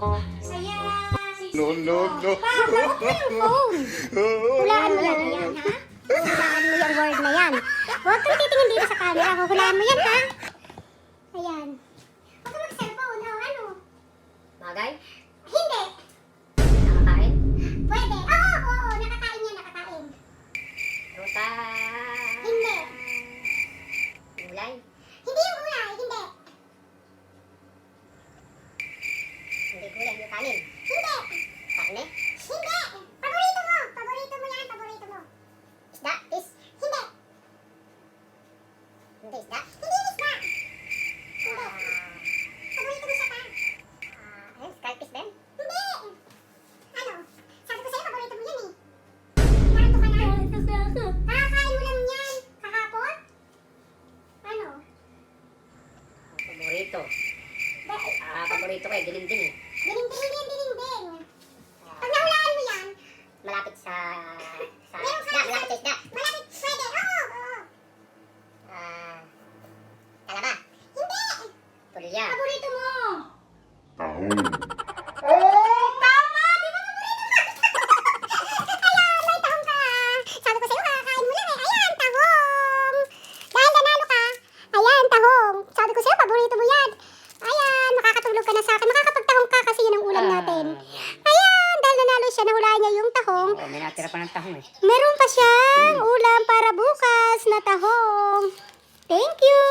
Ayan. No, no, no. Pa, bakit mo yung phone? Hulaan mo yan, ayan, ha? Hulaan mo yung word na yan. Huwag kang titingin dito sa camera. Hulaan mo yan, ha? Ayan. Huwag kang mag-cellphone, o ano? Bagay? Hindi. Nakakain? Pwede. Oo, nakakain yan, nakakain. Ruta? Hindi. Gulay? Hindi yung gulay, hindi. Hindi gulay, yung kanin. Hindi. Karne? Hindi. Paborito mo. Paborito mo yan, paborito mo. Isda? Fish? Hindi. Hindi isda? Hindi yung isda. Hindi. Ah, Paborito mo siya pa. ayun, scalfish din? Hindi. Ano? Sabi ko sa'yo, paborito mo yan eh. Narito ka na. Kakakain mo lang yan. Kahapon? Ano? Paborito. Dahil, Paborito ko eh, dinding eh. dinding yan, dinding. Pag nahulaan mo yan, Malapit sa meron isda, ka malapit sa isda. malapit, pwede. Oo. Ah, kalaba? Hindi. Tulya? Paborito mo. Tahong. Oh, tama! Di ba paborito mo? Ayan, may tahong ka. Sabi ko sa'yo, kakakain mo lang eh. Ayan, tahong. Dahil nanalo ka, ayan, tahong. Sabi ko sa'yo, paborito mo yan. Ayan, makakatulog ka na sa akin. Makakapagtahong ka kasi yun ang ulam natin. Ayan, dahil nanalo siya, nahulaan niya yung tahong. Oo, may natira pa ng tahong eh. Meron pa siyang ulam para bukas na tahong. Thank you!